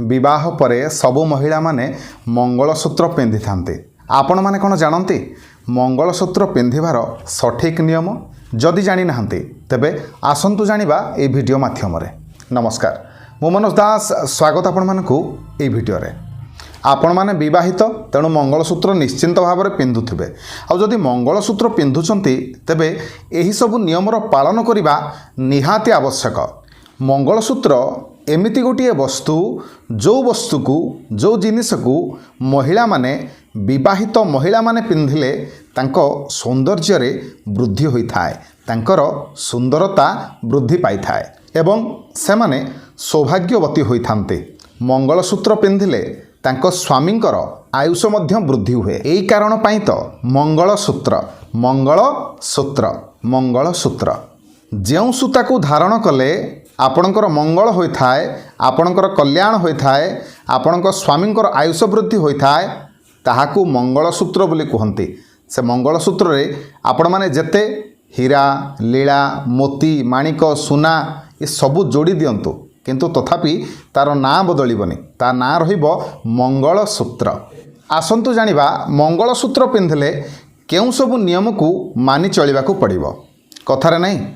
विवाह परे सबु महिला माने मंगलसूत्र पिंधि थांते। आपण माने कोन जानते मंगलसूत्र पिंधिबार सठिक नियम? जदि जानि नाहंते तेबे आसंतु जानिबा ए वीडियो माध्यम रे। नमस्कार, मु मनोज दास स्वागत आपण मानकु ए वीडियो रे। आपण माने विवाहित तेणु मंगलसूत्र निश्चिंत भाव में पिंधुथिबे। आ जदि मंगलसूत्र पिंधुचंती तेबे एही सबु नियमर पालन करिबा निहाती आवश्यक। मंगलसूत्र एमिति गोटिए वस्तु जो जिनिस को महिला माने विवाहित महिला माने पिंधिले तांको सौंदर्य रे वृद्धि होइथाय, तांकर सुंदरता वृद्धि पाइथाय एवं से माने सौभाग्यवती होइथान्ते। मंगलसूत्र पिंधिले तांको स्वामींकर आयुष मध्य वृद्धि हुए। एई कारण पाई तो मंगलसूत्र जेउ सूता को धारण कले आपणकर मंगल होइथाय, आपणकर कल्याण होइथाय, आपणकर स्वामींकर आयुष वृद्धि होइथाय, ताहाकू मंगलसूत्र बोली कहंती। से मंगलसूत्र रे आपण माने जेते हीरा लीला मोती माणिक सुना ये सबू जोड़ी दियंतु, किंतु तथापि तार ना बदलबनी, ता ना रहिबो मंगलसूत्र। आसंतु जानिबा मंगलसूत्र पिंधिले केउ सबु नियम को मानि चलिबाकू पड़िबो। कथारे नहीं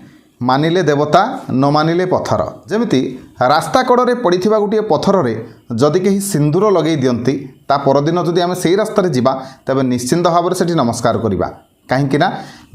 मानिले देवता न मानिले पत्थर। जेमिति रास्ता कड़े पड़िथिबा गोटे पत्थर रे जदि केही सिंदूर लगेई दियंती, ता परदिन जदि आमे सेही रास्ता रे जिबा तबे निश्चिंत भाव में सेठी नमस्कार करिबा। कहीं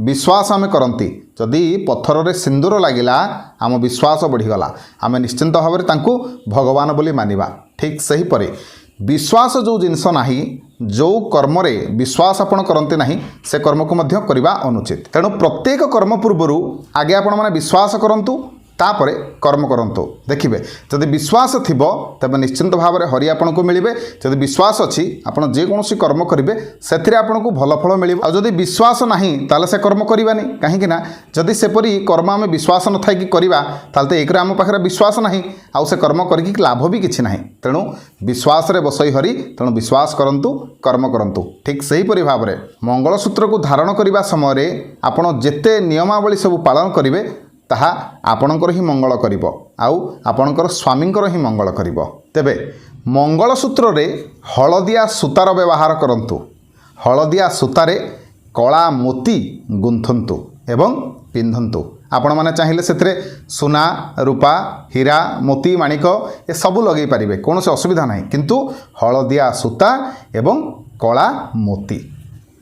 विश्वास आम करती जदि पत्थर रे सिंदूर लगिला आम विश्वास बढ़ीगला, आम निश्चिंत भाव में तांको भगवान बोली मानिबा। ठीक सही परे विश्वास जो जिनस नाही, जो कर्म रे विश्वास आपण करते नहीं से कर्म को मध्य करवा अनुचित। तेणु प्रत्येक कर्म पूर्वरु आगे आपण माने विश्वास करंतु, तापरे कर्म करंतु। देखिबे जदि विश्वास थिबो तबे निश्चिंत भाव में हरि आपण को मिलिबे। जदि विश्वास अछि आपण जे कोनोसी कर्म करिवे सेथिरे आपण को भल फल मिलिबो। आ जदि विश्वास नाही ताले से कर्म करिबानी, काहे कि ना जदि सेपरि कर्म आमे विश्वास न थाई कि करिबा ताले ते एकरे आम पाखरे विश्वास नाही, आ से कर्म करिकि लाभ भी किछि नाही। तेणु विश्वास रे बसई हरि, तेणु विश्वास करंतु कर्म करंतु। ठीक सही परि भाव में मंगलसूत्र को धारण करिबा समय रे आपण जेते नियमावली सब पालन करिवे ताहा आपणकर ही मंगल करिबो, आउ आपणकर स्वामींकर ही मंगल करिबो। तेबे मंगलसूत्र रे हलदिया सूतार व्यवहार करंतु। हलदिया सूतारे कला मोती गुंथंतु एवं पिंधंतु। आपण माने चाहिए सेथिरे सुना रूपा हीरा मोती माणिक ए सबू लगे पारिबे, कौन से असुविधा नहीं, किंतु हलदिया सूता एवं कला मोती।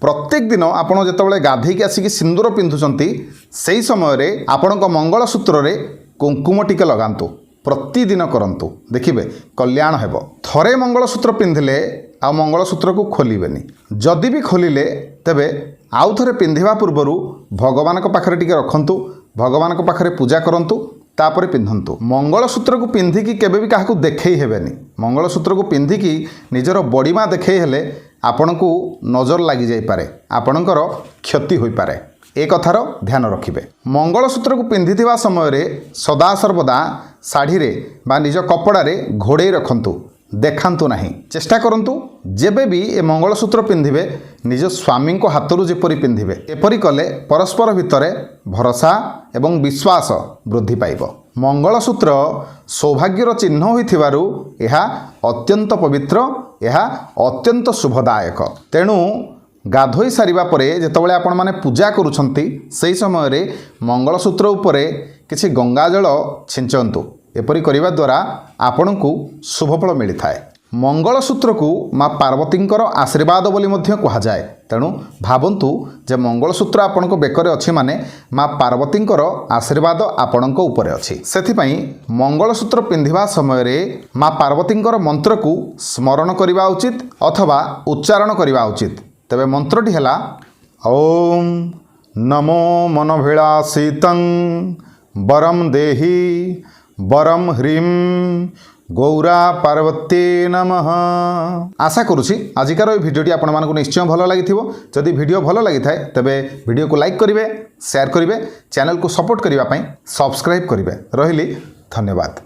प्रत्येक दिन आपण जेतबेले गाधेकी आसिकी सिंदूर पिंधुचंती सेही समय रे आपणक मंगलसूत्र रे कुंकुम टिके लगांतु। प्रतिदिन करंतु, देखिबे कल्याण हेबो। थरे मंगलसूत्र पिंधिले आ मंगलसूत्र को खोलिबेनी। जदि भी खोलिले तेबे आउ थरे पिंधिबा पूर्वरु भगवान को पाखरे टिके रखंतु, भगवान को पाखरे पूजा करंतु, तापरे पिंधंतु। मंगलसूत्र को पिंधिकी केबे भी काहाकू देखै हेबेनी। मंगलसूत्र को पिंधिकी निजर बड़ीमा देखै हेले आपण को नजर लगी जाई पारे, आपणकर क्षति होई पारे। ए कथार ध्यान रखिबे। मंगलसूत्र को पिंधिथिबा समय रे सदा सर्वदा साड़ी रे बा निज कपड़ा रे घोड़े रखंतु, देखांतु नहीं। चेष्टा करंतु जेबे भी ए मंगलसूत्र पिंधिबे निज स्वामी को हाथरू जेपरी पिंधिबे। एपरी कले परस्पर भितरे भरोसा एवं विश्वास वृद्धि पाइबो। मंगलसूत्र सौभाग्यर चिन्ह होइथिबारु एहा अत्यंत पवित्र, एहा अत्यंत शुभदायक। तेणु गाधोई सारिबा परे जेतबेले आपण माने पूजा करूछंती सेही समय रे मंगलसूत्र उपरे किछि गंगाजल छिंचंतु। एपरि करिबा द्वारा आपणकू शुभफल मिलिथाय। मंगलसूत्र को माँ पार्वतींकर आशीर्वाद बोली मध्य कहा जाए। तेणु भावंतु जे मंगलसूत्र आपण को बेकरे अछि माने माँ पार्वतींकर आशीर्वाद आपणक उपरे अछि। सेथिपई मंगलसूत्र पिंधिबा समय रे माँ पार्वतींकर मंत्र को स्मरण करिबा उचित अथवा उच्चारण करिबा उचित। तबे मंत्रटी हैला ओम नमो मनभिलाषितं वरम देहि वरम ह्रीं गौरा पार्वती नमः। आशा करुछि आजिकार ये भिडियोटी आपण मानकु निश्चय भल लागिथिबो। जदि भिडियो भल लागिथाय तबे भिडियो को लाइक करिवे, शेयर करिवे, चैनल को सपोर्ट करिवा पई सब्सक्राइब करिवे। रहिली धन्यवाद।